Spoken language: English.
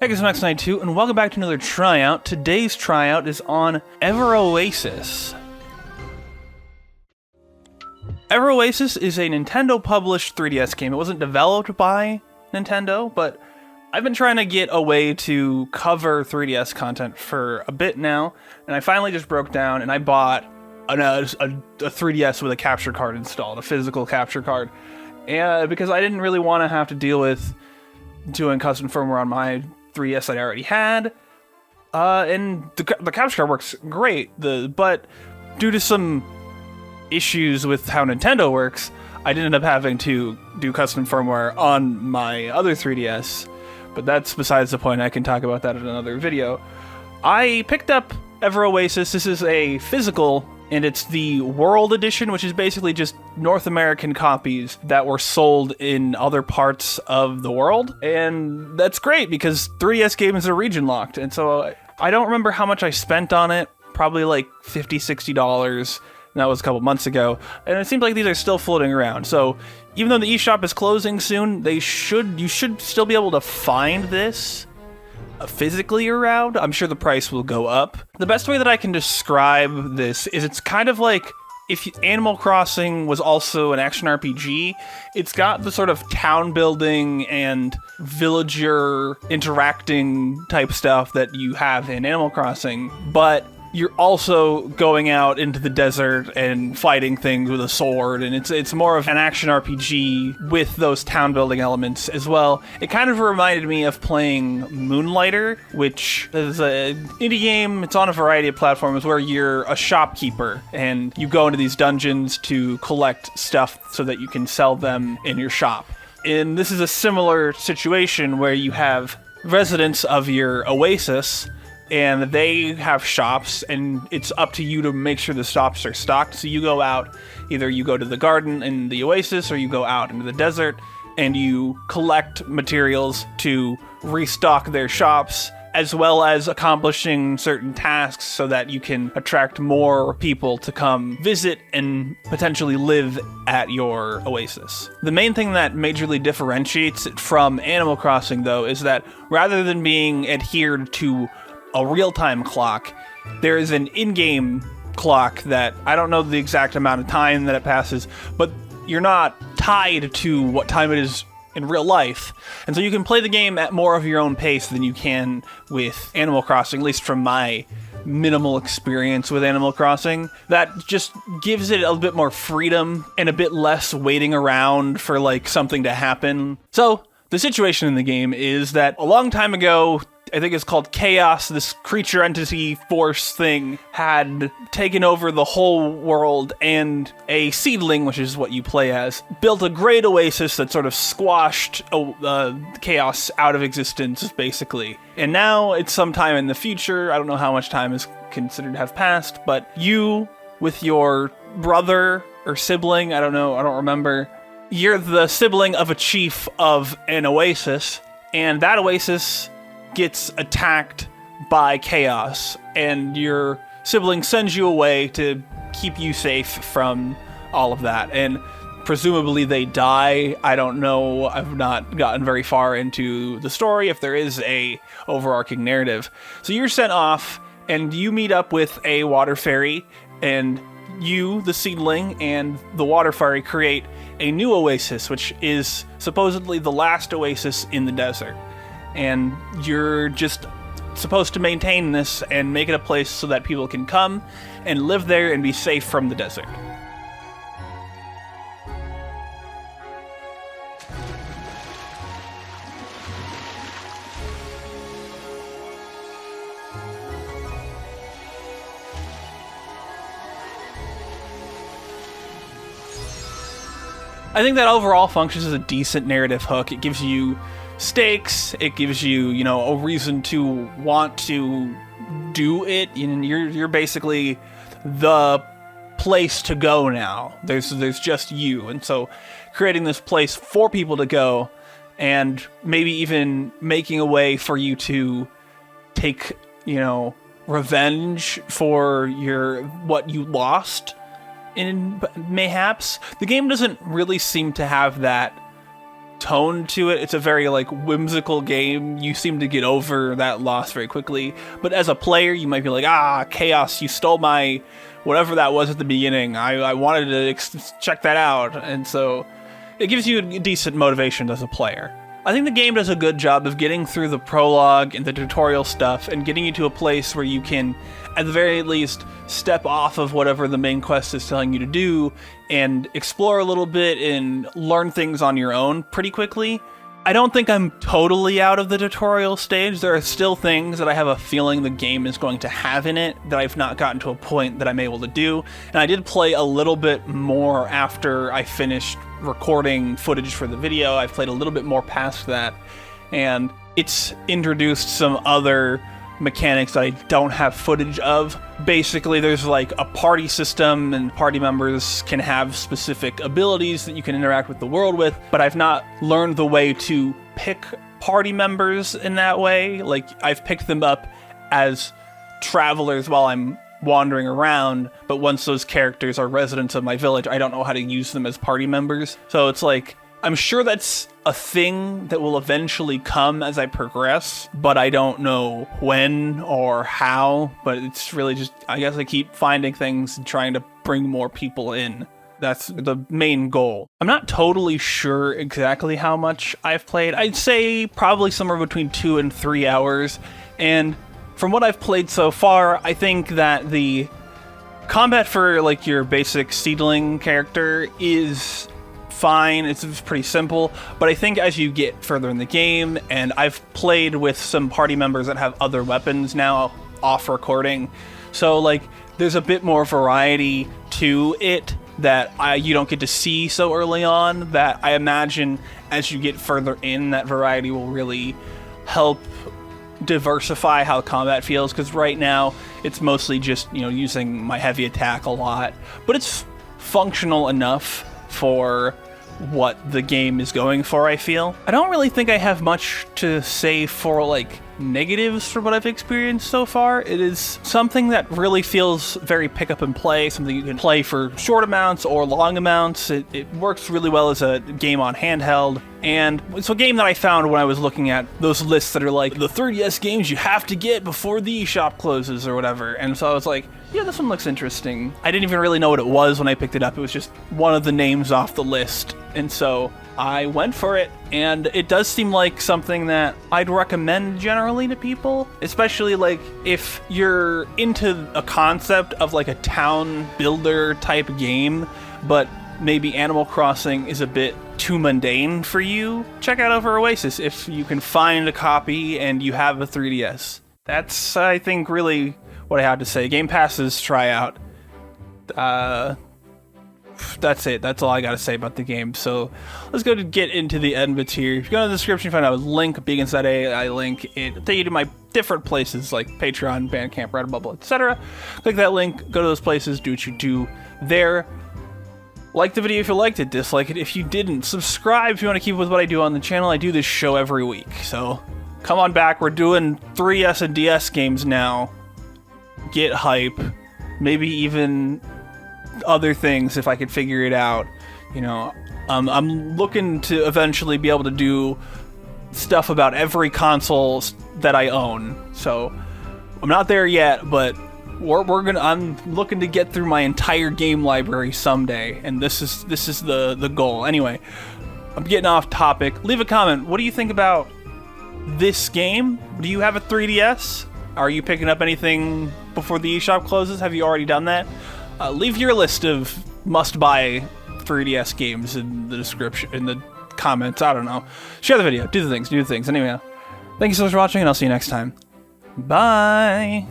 Hey guys, I'm X92, and welcome back to another tryout. Today's tryout is on Oasis. Oasis is a Nintendo-published 3DS game. It wasn't developed by Nintendo, but I've been trying to get a way to cover 3DS content for a bit now, and I finally just broke down and I bought a 3DS with a capture card installed, a physical capture card, and because I didn't really want to have to deal with doing custom firmware on my 3DS that I already had, and the capture card works great, but due to some issues with how Nintendo works, I did end up having to do custom firmware on my other 3DS, but that's besides the point. I can talk about that in another video. I picked up Oasis. This is a physical, and it's the World Edition, which is basically just North American copies that were sold in other parts of the world. And that's great because 3DS games are region locked. And so I don't remember how much I spent on it, probably like $50, $60. And that was a couple months ago. And it seems like these are still floating around. So even though the eShop is closing soon, you should still be able to find this physically around. I'm sure the price will go up. The best way that I can describe this is it's kind of like if Animal Crossing was also an action RPG. It's got the sort of town building and villager interacting type stuff that you have in Animal Crossing, but you're also going out into the desert and fighting things with a sword, and it's more of an action RPG with those town building elements as well. It kind of reminded me of playing Moonlighter, which is an indie game. It's on a variety of platforms where you're a shopkeeper and you go into these dungeons to collect stuff so that you can sell them in your shop. And this is a similar situation where you have residents of your oasis, and they have shops, and it's up to you to make sure the shops are stocked. So you go out, either you go to the garden in the oasis, or you go out into the desert, and you collect materials to restock their shops, as well as accomplishing certain tasks so that you can attract more people to come visit and potentially live at your oasis. The main thing that majorly differentiates it from Animal Crossing, though, is that rather than being adhered to a real-time clock, there is an in-game clock that I don't know the exact amount of time that it passes, but you're not tied to what time it is in real life. And so you can play the game at more of your own pace than you can with Animal Crossing, at least from my minimal experience with Animal Crossing. That just gives it a bit more freedom and a bit less waiting around for like something to happen. So the situation in the game is that a long time ago, I think it's called Chaos, this creature entity force thing had taken over the whole world, and a seedling, which is what you play as, built a great oasis that sort of squashed Chaos out of existence, basically. And now it's sometime in the future. I don't know how much time is considered to have passed, but you, with your brother or sibling, I don't remember, you're the sibling of a chief of an oasis, and that oasis gets attacked by Chaos, and your sibling sends you away to keep you safe from all of that, and presumably they die. I don't know. I've not gotten very far into the story, if there is a overarching narrative. So you're sent off, and you meet up with a water fairy, and you, the seedling, and the water fairy create a new oasis, which is supposedly the last oasis in the desert. And you're just supposed to maintain this and make it a place so that people can come and live there and be safe from the desert. I think that overall functions as a decent narrative hook. It gives you stakes, it gives you, a reason to want to do it, and you're basically the place to go now. There's just you, and so creating this place for people to go, and maybe even making a way for you to take, revenge for what you lost in mayhaps. The game doesn't really seem to have that tone to it. It's a very like whimsical game. You seem to get over that loss very quickly. But as a player, you might be like, chaos, you stole my whatever that was at the beginning. I wanted to check that out. And so it gives you a decent motivation as a player. I think the game does a good job of getting through the prologue and the tutorial stuff and getting you to a place where you can, at the very least, step off of whatever the main quest is telling you to do and explore a little bit and learn things on your own pretty quickly. I don't think I'm totally out of the tutorial stage. There are still things that I have a feeling the game is going to have in it that I've not gotten to a point that I'm able to do. And I did play a little bit more after I finished recording footage for the video. I've played a little bit more past that, and it's introduced some other mechanics that I don't have footage of. Basically, there's like a party system, and party members can have specific abilities that you can interact with the world with, but I've not learned the way to pick party members in that way. Like, I've picked them up as travelers while I'm wandering around, but once those characters are residents of my village, I don't know how to use them as party members. So it's like, I'm sure that's a thing that will eventually come as I progress, but I don't know when or how. But it's really just, I guess I keep finding things and trying to bring more people in. That's the main goal. I'm not totally sure exactly how much I've played. I'd say probably somewhere between 2 and 3 hours. And from what I've played so far, I think that the combat for like your basic seedling character is fine. It's pretty simple, but I think as you get further in the game, and I've played with some party members that have other weapons now off recording, so like there's a bit more variety to it that you don't get to see so early on, that I imagine as you get further in, that variety will really help diversify how combat feels, because right now it's mostly just, using my heavy attack a lot, but it's functional enough for what the game is going for, I feel. I don't really think I have much to say for like negatives for what I've experienced so far. It is something that really feels very pick up and play, something you can play for short amounts or long amounts. It works really well as a game on handheld, and it's a game that I found when I was looking at those lists that are like the 3DS games you have to get before the eShop closes or whatever, and so I was like, yeah, this one looks interesting. I didn't even really know what it was when I picked it up. It was just one of the names off the list, and so I went for it, and it does seem like something that I'd recommend generally to people, especially like if you're into a concept of like a town builder type game, but maybe Animal Crossing is a bit too mundane for you. Check out over Oasis if you can find a copy and you have a 3DS. That's, I think, really what I had to say. Game Pass's tryout. That's it. That's all I gotta say about the game. So let's go to get into the end bits here. If you go to the description, find out a link, Beacons.a, I link it. It'll take you to my different places like Patreon, Bandcamp, Redbubble, etc. Click that link, go to those places, do what you do there. Like the video if you liked it, dislike it if you didn't. Subscribe if you want to keep with what I do on the channel. I do this show every week, so come on back. We're doing 3DS and DS games now. Get hype. Maybe even other things if I could figure it out. I'm looking to eventually be able to do stuff about every console that I own. So I'm not there yet, but I'm looking to get through my entire game library someday, and this is the goal. Anyway, I'm getting off topic. Leave a comment. What do you think about this game? Do you have a 3DS? Are you picking up anything before the eShop closes? Have you already done that? Leave your list of must-buy 3DS games in the description, in the comments. I don't know. Share the video. Do the things. Anyway, thank you so much for watching, and I'll see you next time. Bye!